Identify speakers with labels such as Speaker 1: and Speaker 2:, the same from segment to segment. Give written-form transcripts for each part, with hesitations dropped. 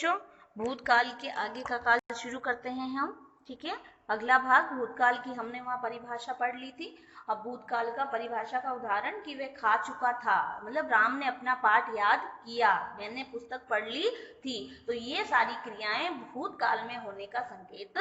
Speaker 1: बच्चों, भूतकाल के आगे का काल शुरू करते हैं हम। ठीक है, अगला भाग भूतकाल की हमने वहां परिभाषा पढ़ ली थी। अब भूतकाल का परिभाषा का उदाहरण कि वह खा चुका था, मतलब राम ने अपना पाठ याद किया, मैंने पुस्तक पढ़ ली थी। तो ये सारी क्रियाएं भूतकाल में होने का संकेत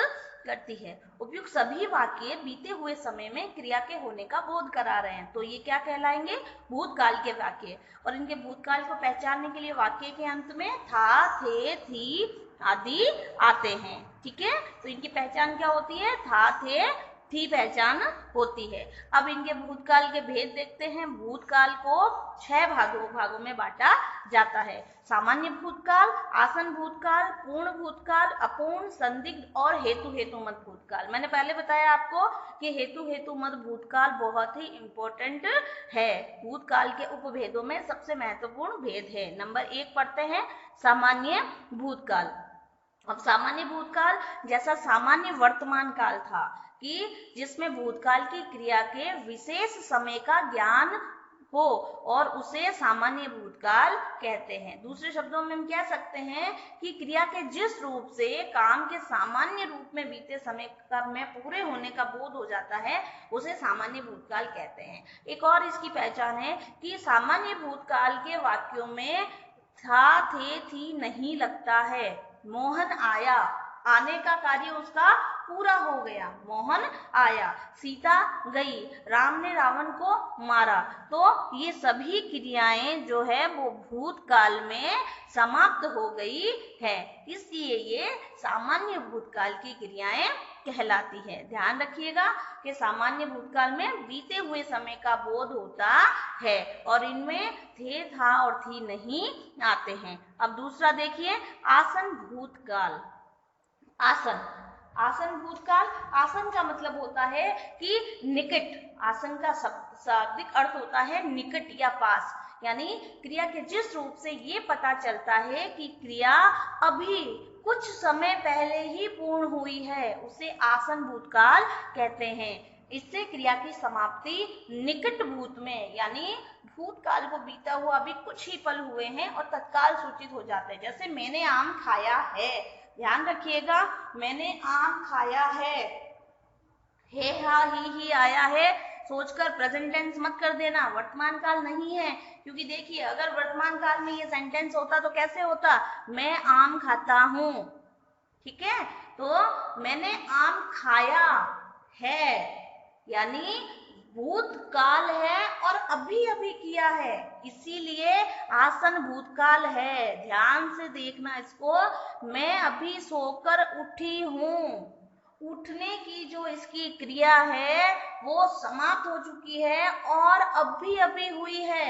Speaker 1: करती है। उपयुक्त सभी वाक्य बीते हुए समय में क्रिया के होने का बोध करा रहे हैं, तो ये क्या कहलाएंगे? भूतकाल के वाक्य। और इनके भूतकाल को पहचानने के लिए वाक्य के अंत में था, थे, थी आदि आते हैं। ठीक है, तो इनकी पहचान क्या होती है? था, थे, थी पहचान होती है। अब इनके भूतकाल के भेद देखते हैं। भूतकाल को 6 भागों में बांटा जाता है। सामान्य भूतकाल, आसन भूतकाल, पूर्ण भूतकाल, अपूर्ण, संदिग्ध और हेतु मत भूतकाल। मैंने पहले बताया आपको कि हेतु मत भूतकाल बहुत ही इंपॉर्टेंट है। भूतकाल के उपभेदों में सबसे महत्वपूर्ण भेद है। नंबर 1 पढ़ते हैं, सामान्य भूतकाल। अब सामान्य भूतकाल जैसा सामान्य वर्तमान काल था कि जिसमें भूतकाल की क्रिया के विशेष समय का ज्ञान हो, और उसे सामान्य भूतकाल कहते हैं। दूसरे शब्दों में हम कह सकते हैं कि क्रिया के जिस रूप से काम के सामान्य रूप में बीते समय में पूरे होने का बोध हो जाता है, उसे सामान्य भूतकाल कहते हैं। एक और इसकी पहचान है कि सामान्य भूतकाल के वाक्यों में था, थे, थी नहीं लगता है। मोहन आया, आने का कार्य उसका पूरा हो गया, मोहन आया। सीता गई, राम ने रावण को मारा। तो ये सभी क्रियाएं जो है वो भूतकाल में समाप्त हो गई है, इसलिए ये सामान्य भूतकाल की क्रियाएं कहलाती है। ध्यान रखिएगा कि सामान्य भूतकाल में बीते हुए समय का बोध होता है और इनमें थे, था और थी नहीं आते हैं। अब दूसरा देखिए, आसन भूतकाल। आसन भूतकाल, आसन का मतलब होता है कि निकट। आसन का शाब्दिक अर्थ होता है निकट या पास, यानी क्रिया के जिस रूप से ये पता चलता है कि क्रिया अभी कुछ समय पहले ही पूर्ण हुई है, उसे आसन भूतकाल कहते हैं। इससे क्रिया की समाप्ति निकट भूत में, यानी भूतकाल को बीता हुआ अभी कुछ ही पल हुए हैं और तत्काल सूचित हो जाते हैं। जैसे मैंने आम खाया है, ध्यान रखिएगा, मैंने आम खाया है, हा ही आया है सोचकर प्रेजेंट टेंस मत कर देना, वर्तमान काल नहीं है। क्योंकि देखिए, अगर वर्तमान काल में ये सेंटेंस होता तो कैसे होता? मैं आम खाता हूं। ठीक है, तो मैंने आम खाया है, यानी भूतकाल है और अभी अभी किया है, इसीलिए आसन भूतकाल है। ध्यान से देखना इसको। मैं अभी सोकर उठी हूँ, उठने की जो इसकी क्रिया है वो समाप्त हो चुकी है और अभी अभी हुई है,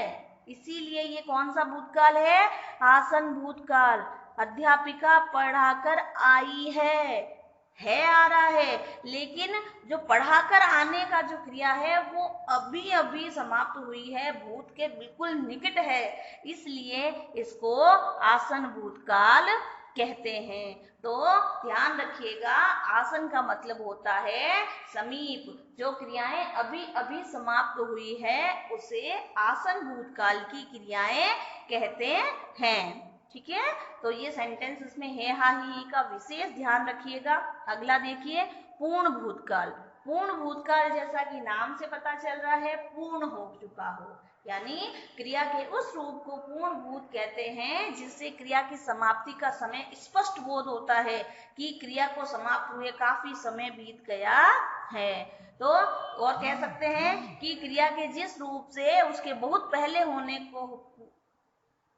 Speaker 1: इसीलिए ये कौन सा भूतकाल है? आसन भूतकाल। अध्यापिका पढ़ाकर आई है आ रहा है, लेकिन जो पढ़ाकर आने का जो क्रिया है वो अभी अभी समाप्त हुई है, भूत के बिल्कुल निकट है, इसलिए इसको आसन भूतकाल कहते हैं। तो ध्यान रखिएगा, आसन का मतलब होता है समीप। जो क्रियाएं अभी अभी समाप्त हुई है उसे आसन भूतकाल की क्रियाएं कहते हैं। ठीक है, तो ये सेंटेंस इसमें है, हा, ही का विशेष ध्यान रखिएगा। अगला देखिए, पूर्ण भूतकाल। पूर्ण भूतकाल जैसा कि नाम से पता चल रहा है, पूर्ण हो चुका हो, यानी क्रिया के उस रूप को पूर्ण भूत कहते हैं जिससे क्रिया की समाप्ति का समय स्पष्ट बोध होता है कि क्रिया को समाप्त हुए काफी समय बीत गया है। तो और कह सकते हैं कि क्रिया के जिस रूप से उसके बहुत पहले होने को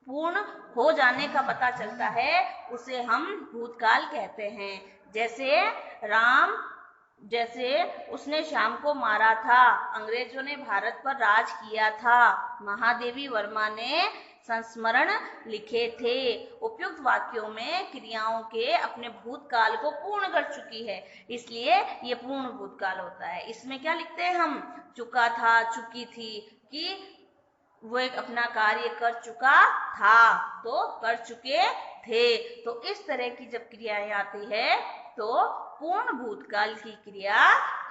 Speaker 1: पूर्ण हो जाने का पता चलता है उसे हम भूतकाल कहते हैं। जैसे उसने शाम को मारा था, अंग्रेजों ने भारत पर राज किया था, महादेवी वर्मा ने संस्मरण लिखे थे। उपयुक्त वाक्यों में क्रियाओं के अपने भूतकाल को पूर्ण कर चुकी है, इसलिए ये पूर्ण भूतकाल होता है। इसमें क्या लिखते हैं हम? चुका था, चुकी थी, कि वो एक अपना कार्य कर चुका था तो कर चुके थे। तो इस तरह की जब क्रियाएं आती है तो पूर्ण भूतकाल की क्रिया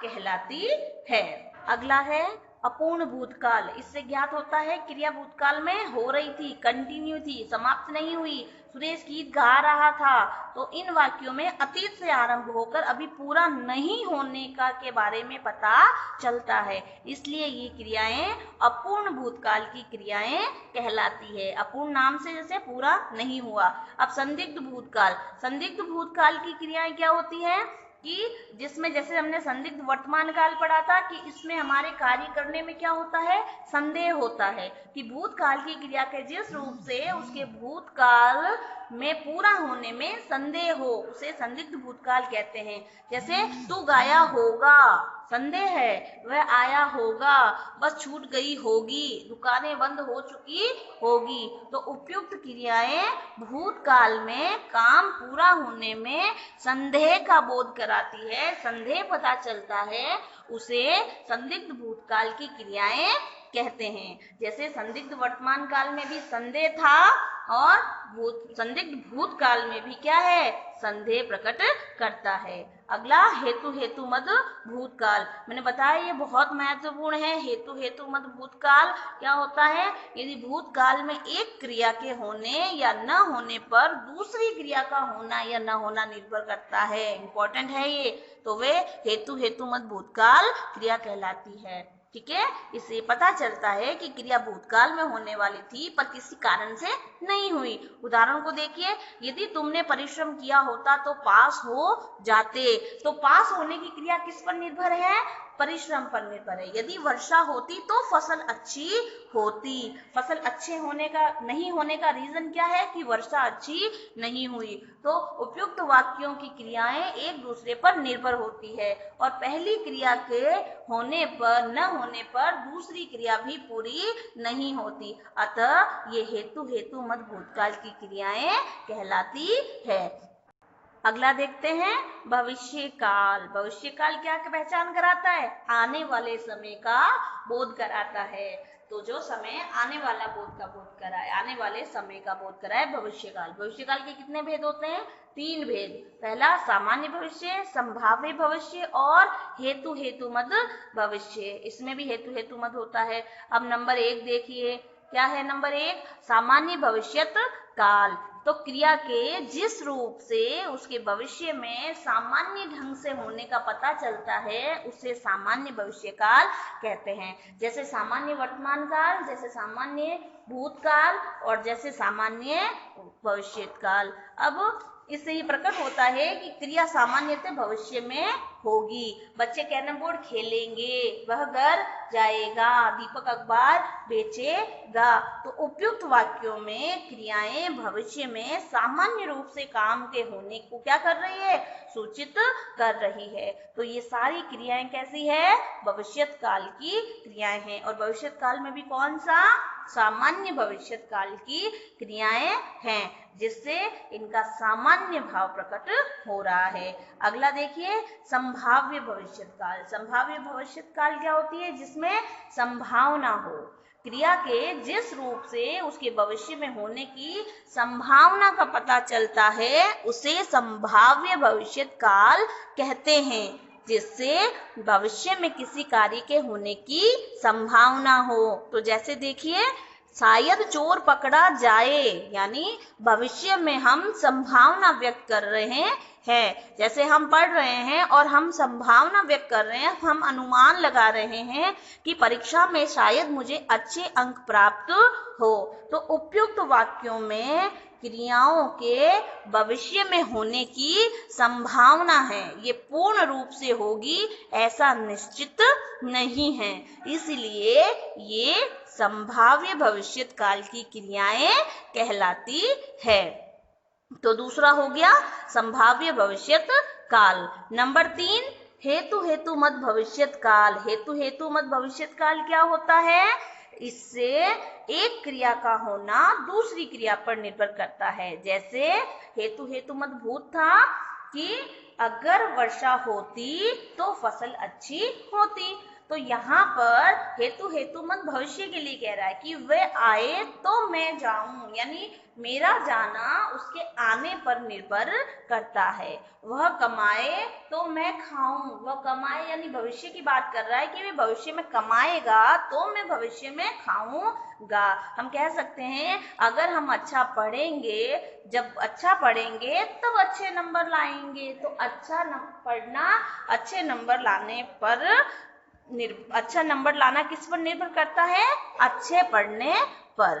Speaker 1: कहलाती है। अगला है अपूर्ण भूतकाल, इससे ज्ञात होता है क्रिया भूतकाल में हो रही थी, कंटिन्यू थी, समाप्त नहीं हुई। सुरेश गीत गा रहा था, तो इन वाक्यों में अतीत से आरंभ होकर अभी पूरा नहीं होने का के बारे में पता चलता है, इसलिए ये क्रियाएं अपूर्ण भूतकाल की क्रियाएं कहलाती है। अपूर्ण नाम से जैसे पूरा नहीं हुआ। अब संदिग्ध भूतकाल, संदिग्ध भूतकाल की क्रियाएं क्या होती हैं कि जिसमें जैसे हमने संदिग्ध वर्तमान काल पढ़ा था कि इसमें हमारे कार्य करने में क्या होता है, संदेह होता है कि भूतकाल की क्रिया के जिस रूप से उसके भूतकाल में पूरा होने में संदेह हो, उसे संदिग्ध भूतकाल कहते हैं। जैसे तू गाया होगा, संदेह है, वह आया होगा, बस छूट गई होगी, दुकानें बंद हो चुकी होगी। तो उपयुक्त क्रियाएं भूतकाल में काम पूरा होने में संदेह का बोध कराती है, संदेह पता चलता है, उसे संदिग्ध भूतकाल की क्रियाएं कहते हैं। जैसे संदिग्ध वर्तमान काल में भी संदेह था और संदिग्ध भूतकाल में भी क्या है, संदेह प्रकट करता है। अगला हेतु हेतु मद भूतकाल, मैंने बताया ये बहुत महत्वपूर्ण है। हेतु हेतु मद भूतकाल क्या होता है, यदि भूतकाल में एक क्रिया के होने या न होने पर दूसरी क्रिया का होना या न होना निर्भर करता है, इंपॉर्टेंट है ये, तो वे हेतु हेतु मद भूतकाल क्रिया कहलाती है। ठीक है, इससे पता चलता है कि क्रिया भूतकाल में होने वाली थी पर किसी कारण से नहीं हुई। उदाहरण को देखिए, यदि तुमने परिश्रम किया होता तो पास हो जाते, तो पास होने की क्रिया किस पर निर्भर है, परिश्रम पर निर्भर है। यदि वर्षा होती तो फसल अच्छी होती, फसल अच्छे होने का नहीं होने का रीजन क्या है कि वर्षा अच्छी नहीं हुई। तो उपयुक्त वाक्यों की क्रियाएं एक दूसरे पर निर्भर होती है और पहली क्रिया के होने पर न होने पर दूसरी क्रिया भी पूरी नहीं होती, अतः ये हेतु हेतु मद भूतकाल की क्रियाएं कहलाती है। अगला देखते हैं भविष्य काल। भविष्य काल क्या पहचान कराता है, आने वाले समय का बोध कराता है। तो जो समय आने वाला बोध का बोध कराए, आने वाले समय का बोध कराए भविष्य काल। भविष्य काल के कितने भेद होते हैं, 3 भेद। पहला सामान्य भविष्य, संभाव्य भविष्य और हेतु हेतु मद भविष्य, इसमें भी हेतु हेतु मद होता है। अब नंबर 1 देखिए, क्या है नंबर 1, सामान्य भविष्यत काल। तो क्रिया के जिस रूप से उसके भविष्य में सामान्य ढंग से होने का पता चलता है उसे सामान्य भविष्य काल कहते हैं। जैसे सामान्य वर्तमान काल, जैसे सामान्य भूतकाल और जैसे सामान्य भविष्यत काल। अब इससे ही प्रकट होता है कि क्रिया सामान्यतः भविष्य में होगी। बच्चे कैरम बोर्ड खेलेंगे, वह घर जाएगा, दीपक अखबार बेचेगा। तो उपयुक्त वाक्यों में क्रियाएं भविष्य में सामान्य रूप से काम के होने को क्या कर रही है, सूचित कर रही है। तो ये सारी क्रियाएं कैसी है, भविष्यत काल की क्रियाएं हैं। और भविष्यत काल में भी कौन सा, सामान्य भविष्यत काल की क्रियाएं हैं, जिससे इनका सामान्य भाव प्रकट हो रहा है। अगला देखिए संभाव्य भविष्यत काल। संभाव्य भविष्यत काल क्या होती है, जिसमें संभावना हो, क्रिया के जिस रूप से उसके भविष्य में होने की संभावना का पता चलता है उसे संभाव्य भविष्यत काल कहते हैं, जिससे भविष्य में किसी कार्य के होने की संभावना हो। तो जैसे देखिए, शायद चोर पकड़ा जाए, यानी भविष्य में हम संभावना व्यक्त कर रहे हैं। जैसे हम पढ़ रहे हैं और हम संभावना व्यक्त कर रहे हैं, हम अनुमान लगा रहे हैं कि परीक्षा में शायद मुझे अच्छे अंक प्राप्त हो। तो उपयुक्त वाक्यों में क्रियाओं के भविष्य में होने की संभावना है, ये पूर्ण रूप से होगी ऐसा निश्चित नहीं है, इसलिए ये संभाव्य भविष्यत काल की क्रियाएं कहलाती है। तो दूसरा हो गया संभाव्य भविष्यत काल। नंबर 3 हेतु हेतु मद भविष्यत काल। हेतु हेतु मद भविष्यत काल क्या होता है, इससे एक क्रिया का होना दूसरी क्रिया पर निर्भर करता है। जैसे हेतु हेतु मद भूत था कि अगर वर्षा होती तो फसल अच्छी होती। तो यहाँ पर हेतुमत भविष्य के लिए कह रहा है कि वह आए तो मैं जाऊं, यानी मेरा जाना उसके आने पर निर्भर करता है। वह कमाए तो मैं खाऊं, वह कमाए यानी भविष्य की बात कर रहा है कि वह भविष्य में कमाएगा तो मैं भविष्य में खाऊंगा। हम कह सकते हैं अगर हम अच्छा पढ़ेंगे, जब अच्छा पढ़ेंगे तब अच्छे नंबर लाएंगे। तो अच्छा पढ़ना, अच्छे नंबर लाने पर अच्छा नंबर लाना किस पर निर्भर करता है? अच्छे पढ़ने पर।